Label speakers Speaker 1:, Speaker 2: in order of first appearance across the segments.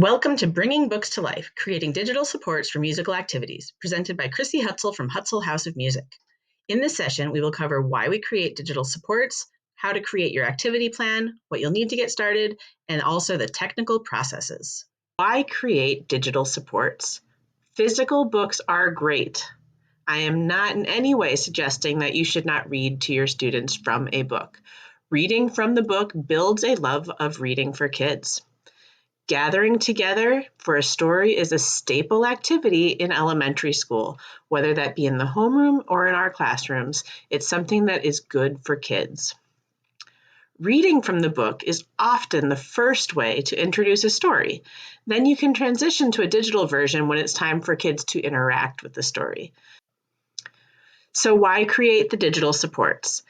Speaker 1: Welcome to Bringing Books to Life, Creating Digital Supports for Musical Activities, presented by Chrissy Hutzel from Hutzel House of Music. In this session, we will cover why we create digital supports, how to create your activity plan, what you'll need to get started, and also the technical processes. Why create digital supports? Physical books are great. I am not in any way suggesting that you should not read to your students from a book. Reading from the book builds a love of reading for kids. Gathering together for a story is a staple activity in elementary school, whether that be in the homeroom or in our classrooms. It's something that is good for kids. Reading from the book is often the first way to introduce a story. Then you can transition to a digital version when it's time for kids to interact with the story. So why create the digital supports?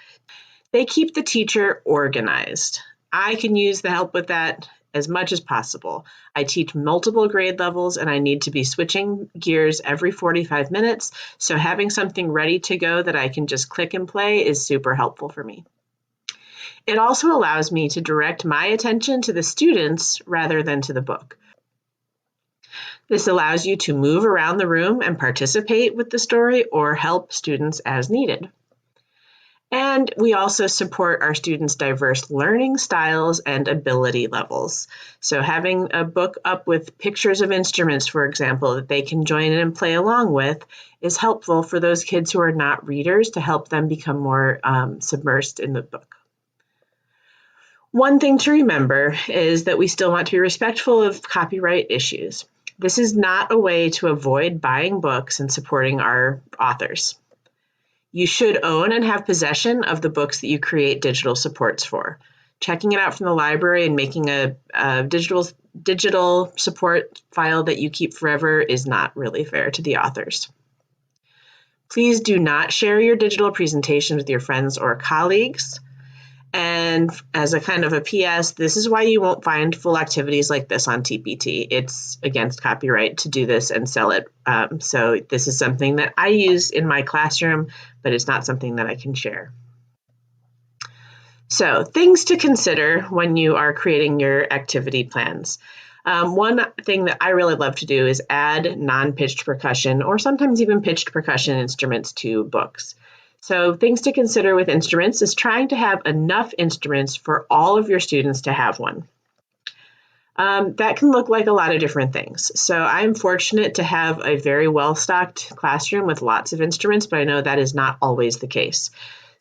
Speaker 1: They keep the teacher organized. I can use the help with that as much as possible. I teach multiple grade levels and I need to be switching gears every 45 minutes, so having something ready to go that I can just click and play is super helpful for me. It also allows me to direct my attention to the students rather than to the book. This allows you to move around the room and participate with the story or help students as needed. And we also support our students' diverse learning styles and ability levels. So having a book up with pictures of instruments, for example, that they can join in and play along with is helpful for those kids who are not readers to help them become more submersed in the book. One thing to remember is that we still want to be respectful of copyright issues. This is not a way to avoid buying books and supporting our authors. You should own and have possession of the books that you create digital supports for. Checking it out from the library and making a digital support file that you keep forever is not really fair to the authors. Please do not share your digital presentations with your friends or colleagues. And as a kind of a PS, this is why you won't find full activities like this on TPT. It's against copyright to do this and sell it. So this is something that I use in my classroom, but it's not something that I can share. So things to consider when you are creating your activity plans. One thing that I really love to do is add non-pitched percussion or sometimes even pitched percussion instruments to books. So things to consider with instruments is trying to have enough instruments for all of your students to have one. That can look like a lot of different things. So I'm fortunate to have a very well-stocked classroom with lots of instruments, but I know that is not always the case.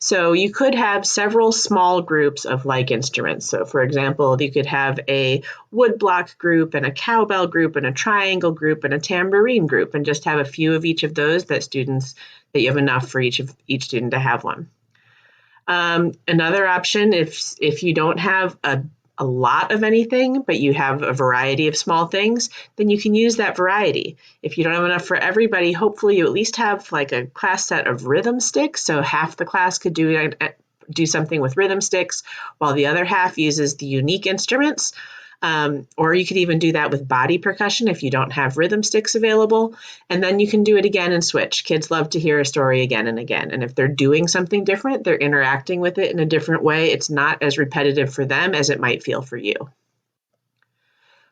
Speaker 1: So you could have several small groups of like instruments. So for example, you could have a woodblock group and a cowbell group and a triangle group and a tambourine group and just have a few of each of those that you have enough for each student to have one. Another option, if you don't have a lot of anything, but you have a variety of small things, then you can use that variety. If you don't have enough for everybody, hopefully you at least have like a class set of rhythm sticks. So half the class could do something with rhythm sticks, while the other half uses the unique instruments. Or you could even do that with body percussion if you don't have rhythm sticks available. And then you can do it again and switch. Kids love to hear a story again and again. And if they're doing something different, they're interacting with it in a different way. It's not as repetitive for them as it might feel for you.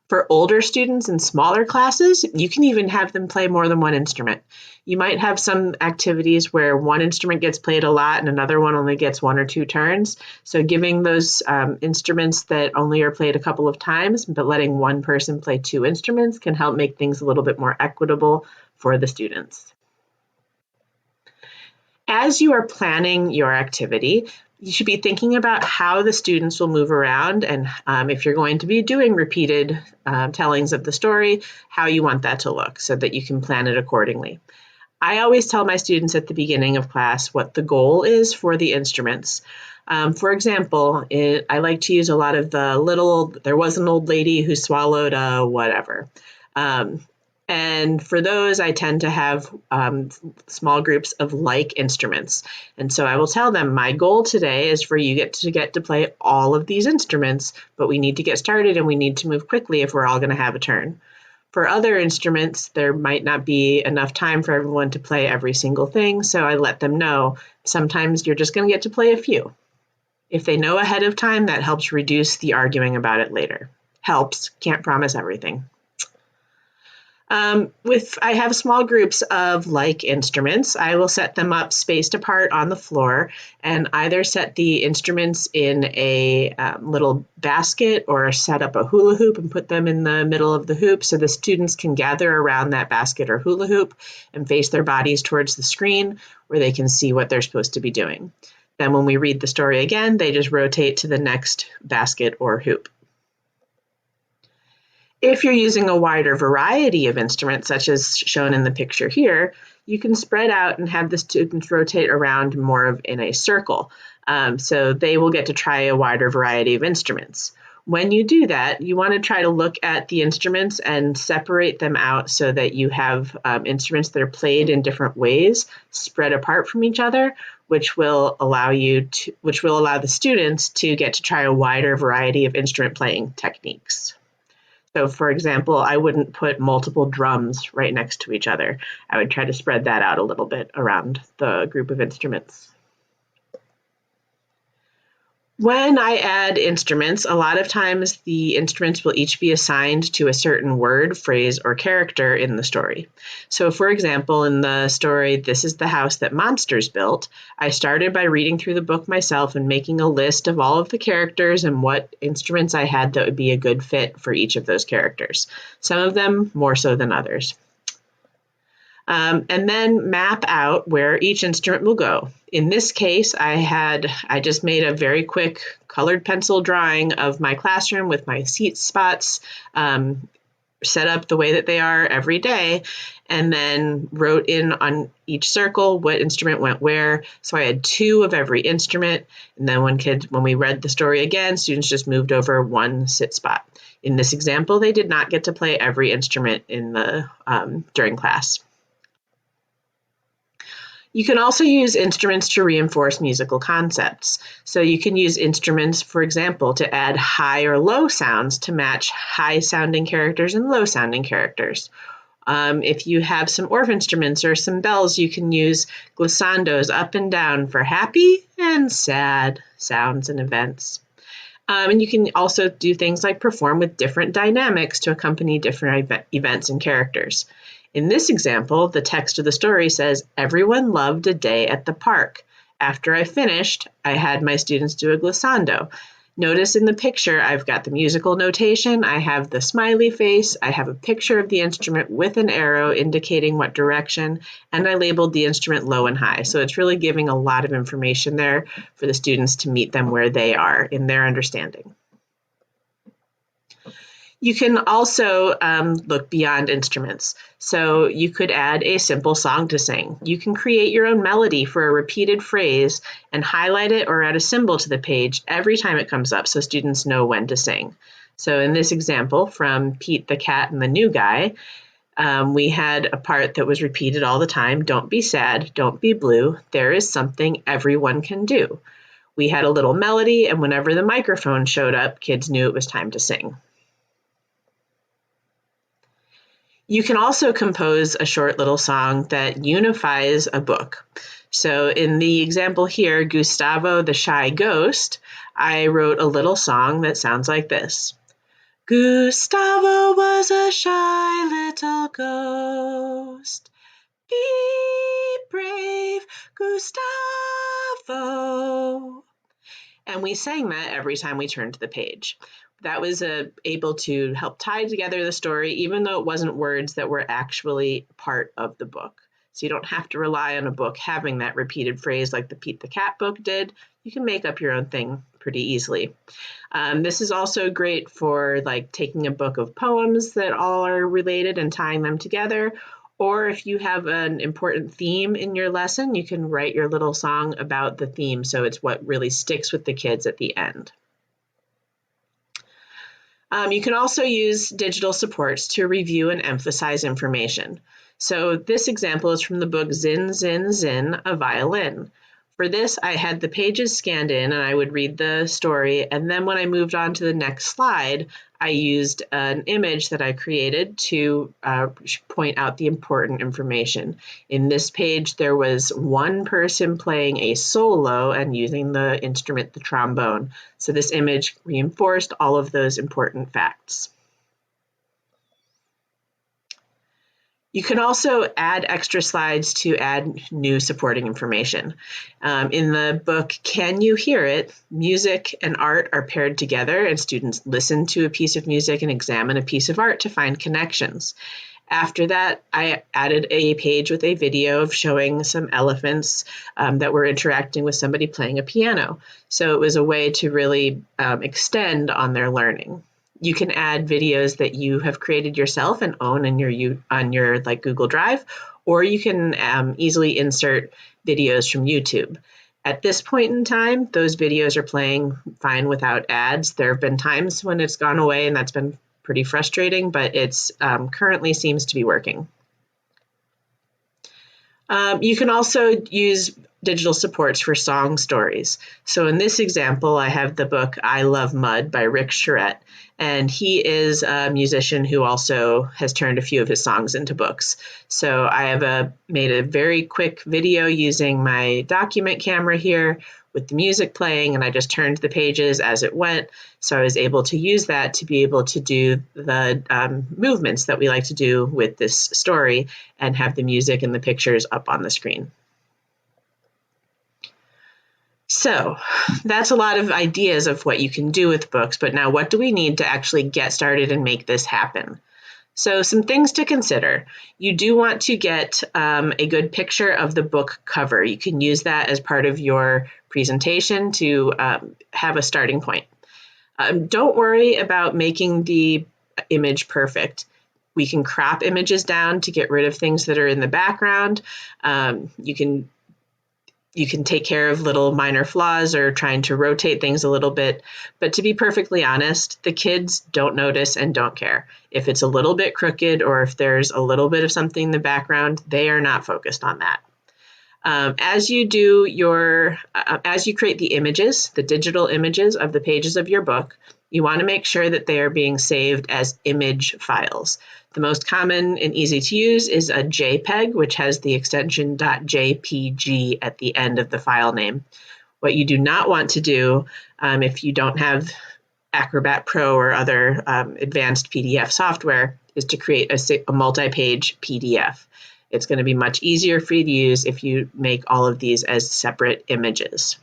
Speaker 1: For older students in smaller classes, you can even have them play more than one instrument. You might have some activities where one instrument gets played a lot and another one only gets 1 or 2 turns. So giving those instruments that only are played a couple of times, but letting one person play 2 instruments can help make things a little bit more equitable for the students. As you are planning your activity, you should be thinking about how the students will move around and if you're going to be doing repeated tellings of the story, how you want that to look so that you can plan it accordingly. I always tell my students at the beginning of class what the goal is for the instruments. For example, I like to use a lot of there was an old lady who swallowed a whatever. And for those, I tend to have small groups of like instruments. And so I will tell them, my goal today is for you to get to play all of these instruments, but we need to get started and we need to move quickly if we're all going to have a turn. For other instruments, there might not be enough time for everyone to play every single thing, so I let them know sometimes you're just going to get to play a few. If they know ahead of time, that helps reduce the arguing about it later. Helps, can't promise everything. I have small groups of like instruments. I will set them up spaced apart on the floor and either set the instruments in a little basket or set up a hula hoop and put them in the middle of the hoop so the students can gather around that basket or hula hoop and face their bodies towards the screen where they can see what they're supposed to be doing. Then when we read the story again, they just rotate to the next basket or hoop. If you're using a wider variety of instruments, such as shown in the picture here, you can spread out and have the students rotate around more of in a circle. So they will get to try a wider variety of instruments. When you do that, you want to try to look at the instruments and separate them out so that you have instruments that are played in different ways, spread apart from each other, which will allow the students to get to try a wider variety of instrument playing techniques. So for example, I wouldn't put multiple drums right next to each other. I would try to spread that out a little bit around the group of instruments. When I add instruments, a lot of times the instruments will each be assigned to a certain word, phrase, or character in the story. So for example, in the story, This is the House That Monsters Built, I started by reading through the book myself and making a list of all of the characters and what instruments I had that would be a good fit for each of those characters. Some of them more so than others. And then map out where each instrument will go. In this case, I just made a very quick colored pencil drawing of my classroom with my seat spots set up the way that they are every day, and then wrote in on each circle what instrument went where. So I had 2 of every instrument, and then when we read the story again, students just moved over 1 sit spot. In this example, they did not get to play every instrument in the during class. You can also use instruments to reinforce musical concepts. So you can use instruments, for example, to add high or low sounds to match high-sounding characters and low-sounding characters. If you have some Orff instruments or some bells, you can use glissandos up and down for happy and sad sounds and events. And you can also do things like perform with different dynamics to accompany different events and characters. In this example, the text of the story says, "Everyone loved a day at the park. After I finished, I had my students do a glissando." Notice in the picture, I've got the musical notation, I have the smiley face, I have a picture of the instrument with an arrow indicating what direction, and I labeled the instrument low and high. So it's really giving a lot of information there for the students to meet them where they are in their understanding. You can also look beyond instruments. So you could add a simple song to sing. You can create your own melody for a repeated phrase and highlight it or add a symbol to the page every time it comes up so students know when to sing. So in this example from Pete the Cat and the New Guy, we had a part that was repeated all the time. Don't be sad, don't be blue. There is something everyone can do. We had a little melody, and whenever the microphone showed up, kids knew it was time to sing. You can also compose a short little song that unifies a book. So in the example here, Gustavo the Shy Ghost, I wrote a little song that sounds like this. Gustavo was a shy little ghost. Be brave, Gustavo. And we sang that every time we turned to the page. That was able to help tie together the story, even though it wasn't words that were actually part of the book. So you don't have to rely on a book having that repeated phrase like the Pete the Cat book did. You can make up your own thing pretty easily. This is also great for like taking a book of poems that all are related and tying them together. Or if you have an important theme in your lesson, you can write your little song about the theme so it's what really sticks with the kids at the end. You can also use digital supports to review and emphasize information. So this example is from the book Zin, Zin, Zin, a Violin. For this, I had the pages scanned in and I would read the story. And then when I moved on to the next slide, I used an image that I created to point out the important information. In this page, there was one person playing a solo and using the instrument, the trombone. So this image reinforced all of those important facts. You can also add extra slides to add new supporting information. In the book, Can You Hear It? Music and art are paired together, and students listen to a piece of music and examine a piece of art to find connections. After that, I added a page with a video of showing some elephants that were interacting with somebody playing a piano. So it was a way to really extend on their learning. You can add videos that you have created yourself and own in your like Google Drive, or you can easily insert videos from YouTube. At this point in time, those videos are playing fine without ads. There have been times when it's gone away, and that's been pretty frustrating, but it's currently seems to be working. You can also use digital supports for song stories. So in this example, I have the book I Love Mud by Rick Charette, and he is a musician who also has turned a few of his songs into books. So I have made a very quick video using my document camera here with the music playing, and I just turned the pages as it went. So I was able to use that to be able to do the movements that we like to do with this story and have the music and the pictures up on the screen. So that's a lot of ideas of what you can do with books, but now what do we need to actually get started and make this happen? So some things to consider. You do want to get a good picture of the book cover. You can use that as part of your presentation to have a starting point. Don't worry about making the image perfect. We can crop images down to get rid of things that are in the background. You can take care of little minor flaws or trying to rotate things a little bit. But to be perfectly honest, the kids don't notice and don't care. If it's a little bit crooked or if there's a little bit of something in the background, they are not focused on that. As you create the images, the digital images of the pages of your book, you want to make sure that they are being saved as image files. The most common and easy to use is a JPEG, which has the extension .jpg at the end of the file name. What you do not want to do if you don't have Acrobat Pro or other advanced PDF software is to create a multi-page PDF. It's going to be much easier for you to use if you make all of these as separate images.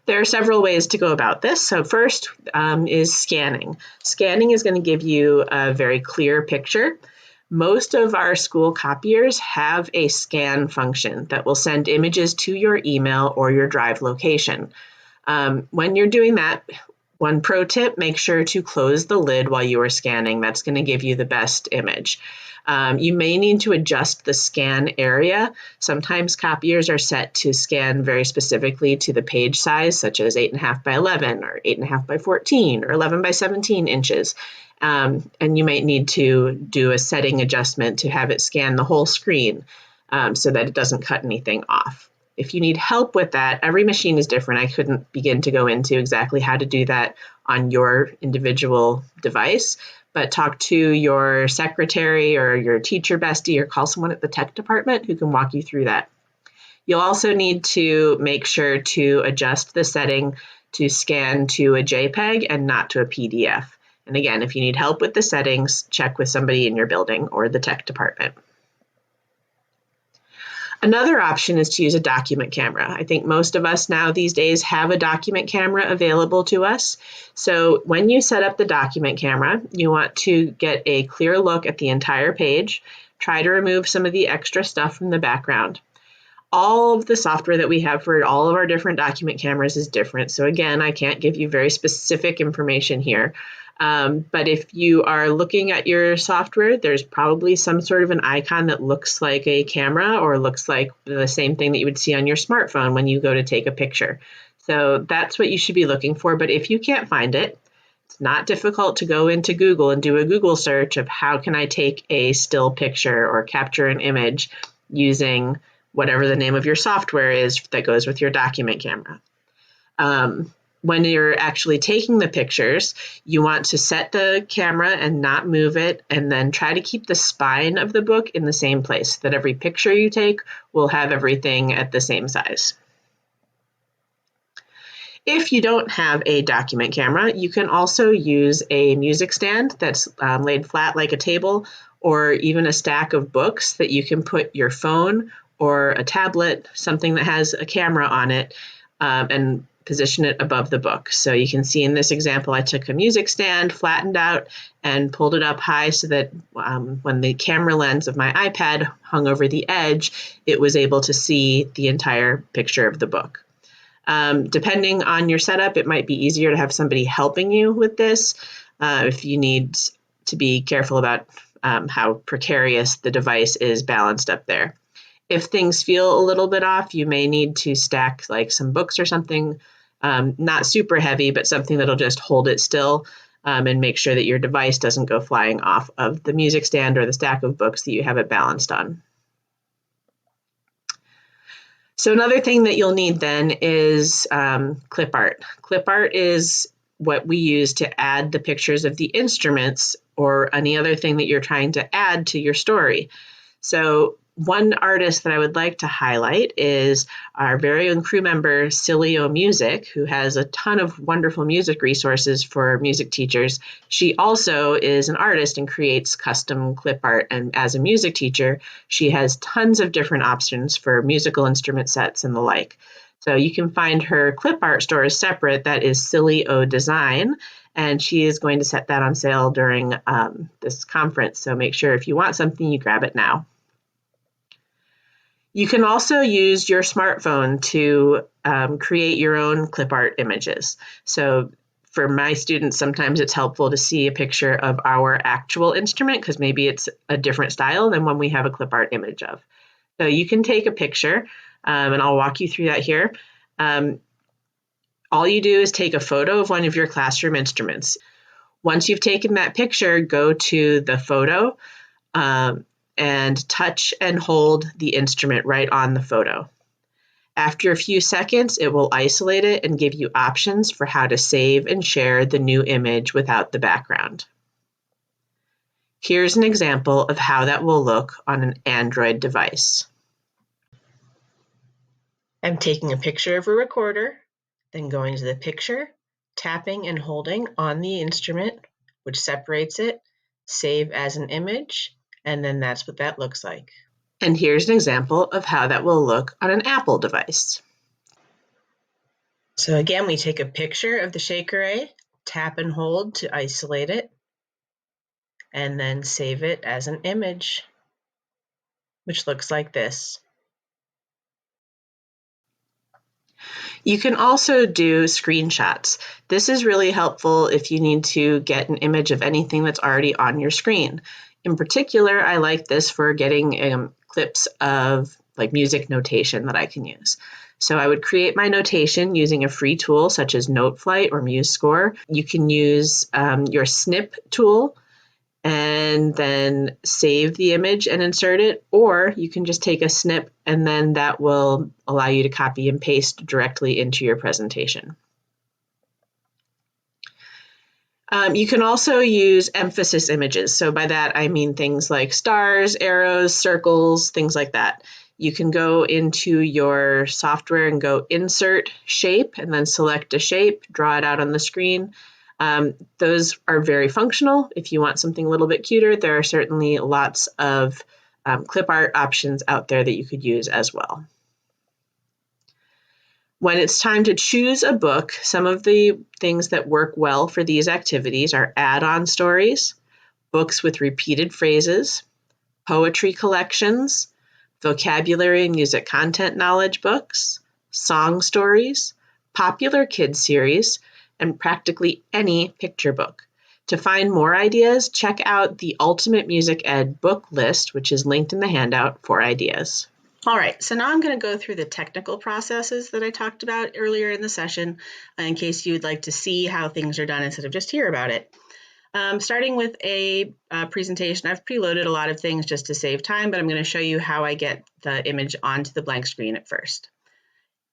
Speaker 1: There are several ways to go about this. So first is scanning. Scanning is going to give you a very clear picture. Most of our school copiers have a scan function that will send images to your email or your Drive location. When you're doing that, one pro tip, make sure to close the lid while you are scanning. That's going to give you the best image. You may need to adjust the scan area. Sometimes copiers are set to scan very specifically to the page size, such as 8.5 by 11 or 8.5 by 14 or 11 by 17 inches. And you might need to do a setting adjustment to have it scan the whole screen so that it doesn't cut anything off. If you need help with that, every machine is different. I couldn't begin to go into exactly how to do that on your individual device, but talk to your secretary or your teacher bestie or call someone at the tech department who can walk you through that. You'll also need to make sure to adjust the setting to scan to a JPEG and not to a PDF. And again, if you need help with the settings, check with somebody in your building or the tech department. Another option is to use a document camera. I think most of us now these days have a document camera available to us. So when you set up the document camera, you want to get a clear look at the entire page. Try to remove some of the extra stuff from the background. All of the software that we have for all of our different document cameras is different. So again, I can't give you very specific information here. But if you are looking at your software, there's probably some sort of an icon that looks like a camera or looks like the same thing that you would see on your smartphone when you go to take a picture. So that's what you should be looking for. But if you can't find it, it's not difficult to go into Google and do a Google search of how can I take a still picture or capture an image using whatever the name of your software is that goes with your document camera. When you're actually taking the pictures, you want to set the camera and not move it, and then try to keep the spine of the book in the same place, so that every picture you take will have everything at the same size. If you don't have a document camera, you can also use a music stand that's laid flat like a table, or even a stack of books that you can put your phone or a tablet, something that has a camera on it, and position it above the book. So you can see in this example, I took a music stand, flattened out, and pulled it up high so that when the camera lens of my iPad hung over the edge, it was able to see the entire picture of the book. Depending on your setup, it might be easier to have somebody helping you with this if you need to be careful about how precarious the device is balanced up there. If things feel a little bit off, you may need to stack like some books or something, not super heavy, but something that'll just hold it still and make sure that your device doesn't go flying off of the music stand or the stack of books that you have it balanced on. So another thing that you'll need then is clip art. Clip art is what we use to add the pictures of the instruments or any other thing that you're trying to add to your story. So one artist that I would like to highlight is our very own crew member, Silio Music, who has a ton of wonderful music resources for music teachers. She also is an artist and creates custom clip art. And as a music teacher, she has tons of different options for musical instrument sets and the like. So you can find her clip art store is separate. That is Silio Design. And she is going to set that on sale during this conference. So make sure if you want something, you grab it now. You can also use your smartphone to create your own clip art images. So for my students, sometimes it's helpful to see a picture of our actual instrument because maybe it's a different style than one we have a clip art image of. So you can take a picture, and I'll walk you through that here. All you do is take a photo of one of your classroom instruments. Once you've taken that picture, go to the photo and touch and hold the instrument right on the photo. After a few seconds, it will isolate it and give you options for how to save and share the new image without the background. Here's an example of how that will look on an Android device. I'm taking a picture of a recorder, then going to the picture, tapping and holding on the instrument, which separates it, save as an image, and then that's what that looks like. And here's an example of how that will look on an Apple device. So again, we take a picture of the shake array, tap and hold to isolate it, and then save it as an image, which looks like this. You can also do screenshots. This is really helpful if you need to get an image of anything that's already on your screen. In particular, I like this for getting clips of like music notation that I can use. So I would create my notation using a free tool such as Noteflight or MuseScore. You can use your snip tool and then save the image and insert it, or you can just take a snip and then that will allow you to copy and paste directly into your presentation. You can also use emphasis images. So by that, I mean things like stars, arrows, circles, things like that. You can go into your software and go Insert Shape and then select a shape, draw it out on the screen. Those are very functional. If you want something a little bit cuter, there are certainly lots of clip art options out there that you could use as well. When it's time to choose a book, some of the things that work well for these activities are add-on stories, books with repeated phrases, poetry collections, vocabulary and music content knowledge books, song stories, popular kids series, and practically any picture book. To find more ideas, check out the Ultimate Music Ed book list, which is linked in the handout for ideas. All right, so now I'm going to go through the technical processes that I talked about earlier in the session in case you would like to see how things are done instead of just hear about it. Starting with a presentation, I've preloaded a lot of things just to save time, but I'm going to show you how I get the image onto the blank screen at first.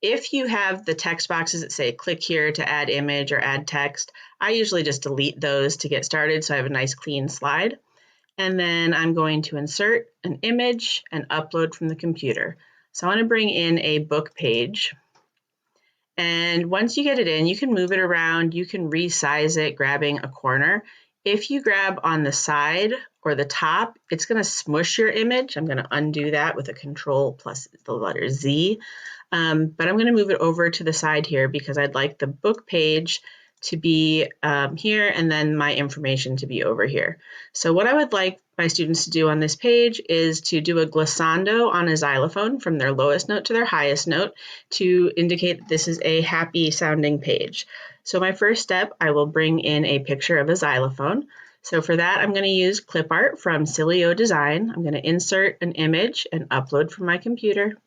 Speaker 1: If you have the text boxes that say click here to add image or add text, I usually just delete those to get started so I have a nice clean slide. And then I'm going to insert an image and upload from the computer. So I want to bring in a book page. And once you get it in, you can move it around. You can resize it, grabbing a corner. If you grab on the side or the top, it's going to smush your image. I'm going to undo that with a Control plus the letter Z. But I'm going to move it over to the side here because I'd like the book page to be here and then my information to be over here. So what I would like my students to do on this page is to do a glissando on a xylophone from their lowest note to their highest note to indicate that this is a happy sounding page. So my first step, I will bring in a picture of a xylophone. So for that, I'm going to use clip art from Silly O Design. I'm going to insert an image and upload from my computer.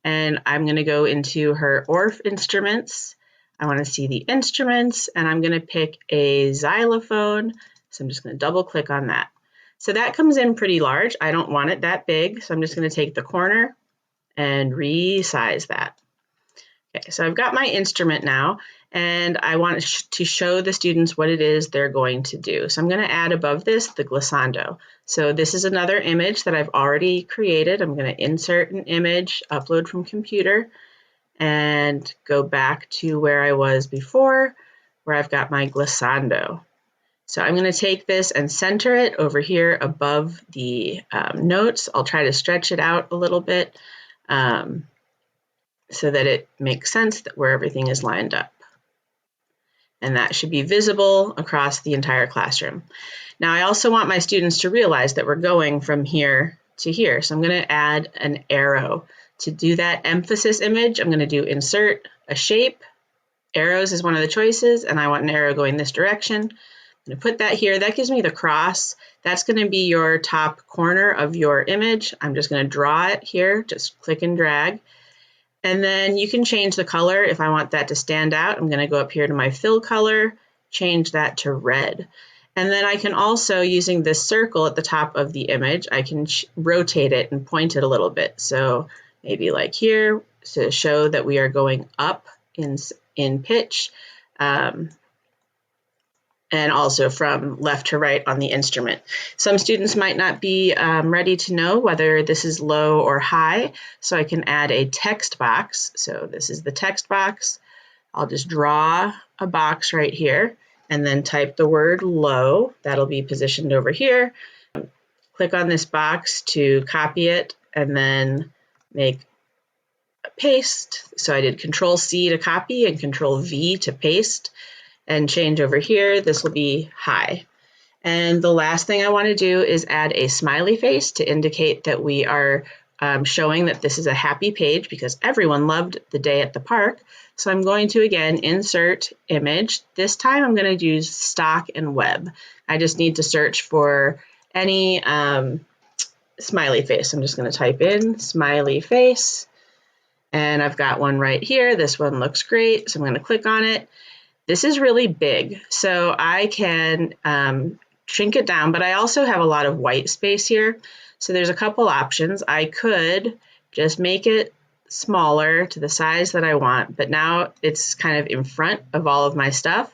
Speaker 1: And I'm going to go into her ORF instruments. I want to see the instruments, and I'm going to pick a xylophone. So I'm just going to double click on that. So that comes in pretty large. I don't want it that big, so I'm just going to take the corner and resize that. Okay, so I've got my instrument now, and I want to show the students what it is they're going to do. So I'm going to add above this the glissando. So this is another image that I've already created. I'm going to insert an image, upload from computer, and go back to where I was before, where I've got my glissando. So I'm going to take this and center it over here above the notes. I'll try to stretch it out a little bit so that it makes sense that where everything is lined up. And that should be visible across the entire classroom. Now I also want my students to realize that we're going from here to here. So I'm going to add an arrow. To do that emphasis image, I'm going to do insert a shape. Arrows is one of the choices, and I want an arrow going this direction. I'm going to put that here. That gives me the cross. That's going to be your top corner of your image. I'm just going to draw it here. Just click and drag. And then you can change the color. If I want that to stand out, I'm going to go up here to my fill color, change that to red. And then I can also, using this circle at the top of the image, I can rotate it and point it a little bit. So maybe like here to show that we are going up in pitch, and also from left to right on the instrument. Some students might not be ready to know whether this is low or high, so I can add a text box. So this is the text box. I'll just draw a box right here and then type the word low. That'll be positioned over here. Click on this box to copy it and then make a paste. So I did Control C to copy and Control V to paste. And change over here, this will be high. And the last thing I want to do is add a smiley face to indicate that we are showing that this is a happy page because everyone loved the day at the park. So I'm going to, again, insert image. This time I'm going to use stock and web. I just need to search for any smiley face. I'm just going to type in smiley face. And I've got one right here. This one looks great. So I'm going to click on it. This is really big, so I can shrink it down, but I also have a lot of white space here. So there's a couple options. I could just make it smaller to the size that I want, but now it's kind of in front of all of my stuff.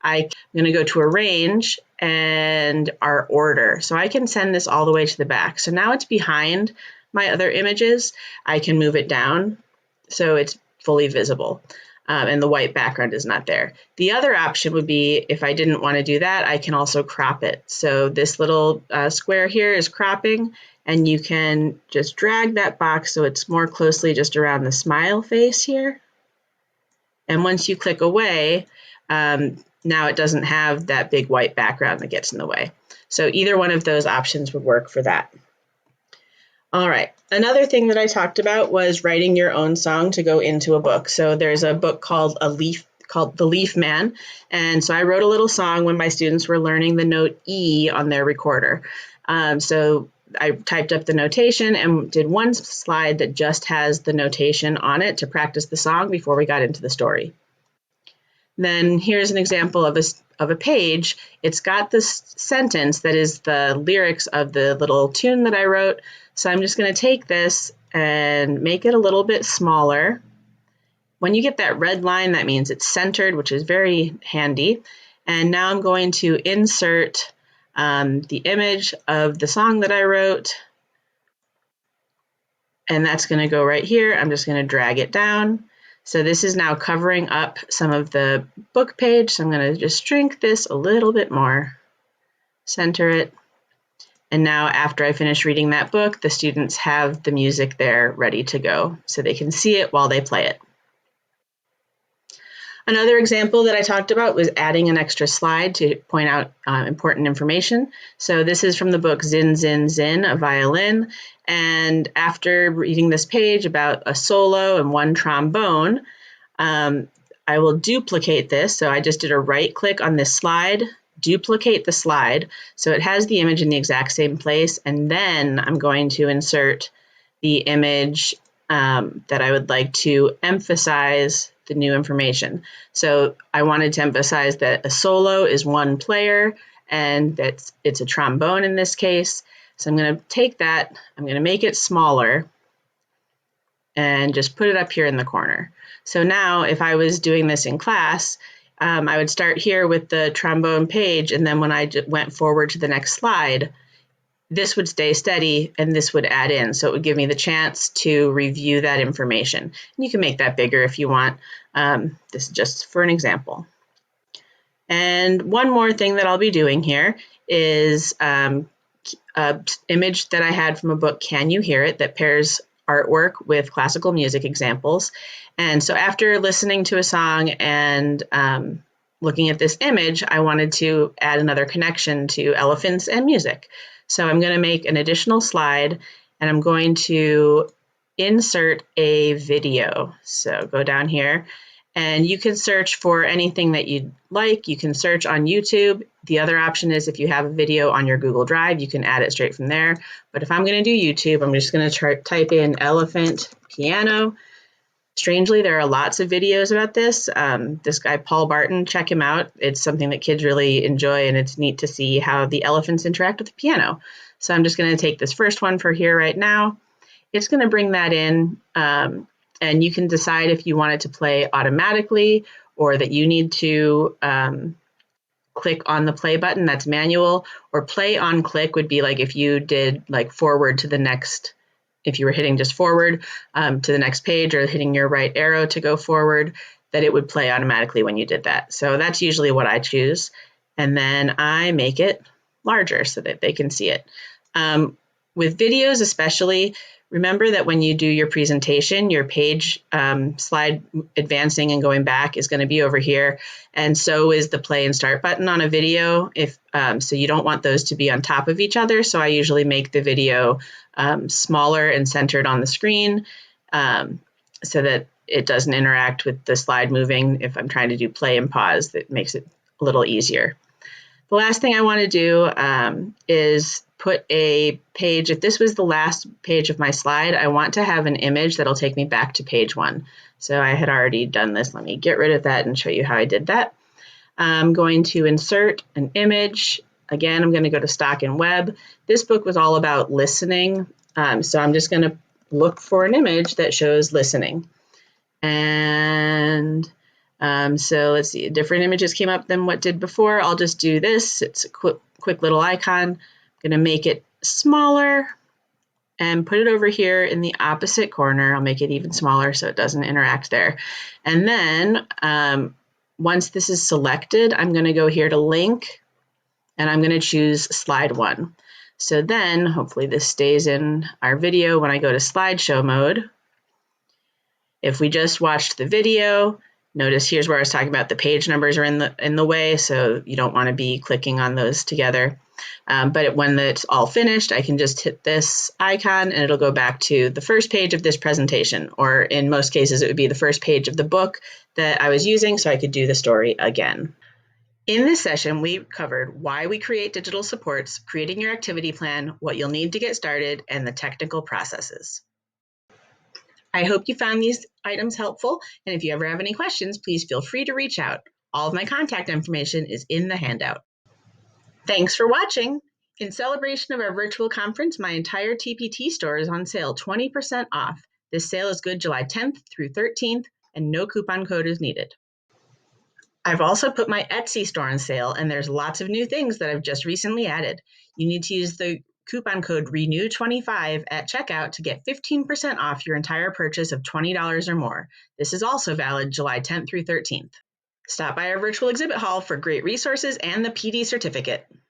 Speaker 1: I'm going to go to Arrange and our order. So I can send this all the way to the back. So now it's behind my other images. I can move it down so it's fully visible. And the white background is not there. The other option would be, if I didn't want to do that, I can also crop it. So this little square here is cropping, and you can just drag that box so it's more closely just around the smile face here. And once you click away, now it doesn't have that big white background that gets in the way. So either one of those options would work for that. All right, another thing that I talked about was writing your own song to go into a book. So there's a book called The Leaf Man. And so I wrote a little song when my students were learning the note E on their recorder. So I typed up the notation and did one slide that just has the notation on it to practice the song before we got into the story. Then here's an example of a page. It's got this sentence that is the lyrics of the little tune that I wrote. So I'm just going to take this and make it a little bit smaller. When you get that red line, that means it's centered, which is very handy. And now I'm going to insert the image of the song that I wrote. And that's going to go right here. I'm just going to drag it down. So this is now covering up some of the book page. So I'm going to just shrink this a little bit more. center it. And now after I finish reading that book, the students have the music there ready to go so they can see it while they play it. Another example that I talked about was adding an extra slide to point out important information. So this is from the book Zin, Zin, Zin, a violin. And after reading this page about a solo and one trombone, I will duplicate this. So I just did a right click on this slide, duplicate the slide. So it has the image in the exact same place. And then I'm going to insert the image that I would like to emphasize the new information. So I wanted to emphasize that a solo is one player and that it's a trombone in this case. So I'm going to take that, I'm going to make it smaller and just put it up here in the corner. So now if I was doing this in class, I would start here with the trombone page, and then when I went forward to the next slide, this would stay steady and this would add in. So it would give me the chance to review that information. And you can make that bigger if you want. This is just for an example. And one more thing that I'll be doing here is an image that I had from a book, Can You Hear It?, that pairs artwork with classical music examples. And so after listening to a song and looking at this image, I wanted to add another connection to elephants and music. So I'm going to make an additional slide and I'm going to insert a video. So go down here and you can search for anything that you'd like. You can search on YouTube. The other option is if you have a video on your Google Drive, you can add it straight from there. But if I'm going to do YouTube, I'm just going to type in elephant piano. Strangely, there are lots of videos about this. This guy, Paul Barton, check him out. It's something that kids really enjoy, and it's neat to see how the elephants interact with the piano. So I'm just going to take this first one for here right now. It's going to bring that in, and you can decide if you want it to play automatically or that you need to click on the play button. That's manual. Or play on click would be like if you did like forward to the next, if you were hitting just forward to the next page or hitting your right arrow to go forward, that it would play automatically when you did that. So that's usually what I choose. And then I make it larger so that they can see it. With videos especially, remember that when you do your presentation, your page slide advancing and going back is going to be over here. And so is the play and start button on a video. So you don't want those to be on top of each other. So I usually make the video smaller and centered on the screen so that it doesn't interact with the slide moving. If I'm trying to do play and pause, that makes it a little easier. The last thing I want to do is put a page. If this was the last page of my slide, I want to have an image that'll take me back to page 1. So I had already done this. Let me get rid of that and show you how I did that. I'm going to insert an image. Again, I'm going to go to Stock and Web. This book was all about listening. So I'm just going to look for an image that shows listening. And so let's see, different images came up than what did before. I'll just do this. It's a quick little icon. I'm going to make it smaller and put it over here in the opposite corner. I'll make it even smaller so it doesn't interact there. And then once this is selected, I'm going to go here to link and I'm going to choose slide 1. So then hopefully this stays in our video when I go to slideshow mode. If we just watched the video, notice here's where I was talking about the page numbers are in the way, so you don't want to be clicking on those together. But when it's all finished, I can just hit this icon and it'll go back to the first page of this presentation, or in most cases, it would be the first page of the book that I was using so I could do the story again. In this session, we covered why we create digital supports, creating your activity plan, what you'll need to get started, and the technical processes. I hope you found these items helpful, and if you ever have any questions, please feel free to reach out. All of my contact information is in the handout. Thanks for watching. In celebration of our virtual conference, my entire TPT store is on sale 20% off. This sale is good July 10th through 13th, and no coupon code is needed. I've also put my Etsy store on sale, and there's lots of new things that I've just recently added. You need to use the coupon code RENEW25 at checkout to get 15% off your entire purchase of $20 or more. This is also valid July 10th through 13th. Stop by our virtual exhibit hall for great resources and the PD certificate.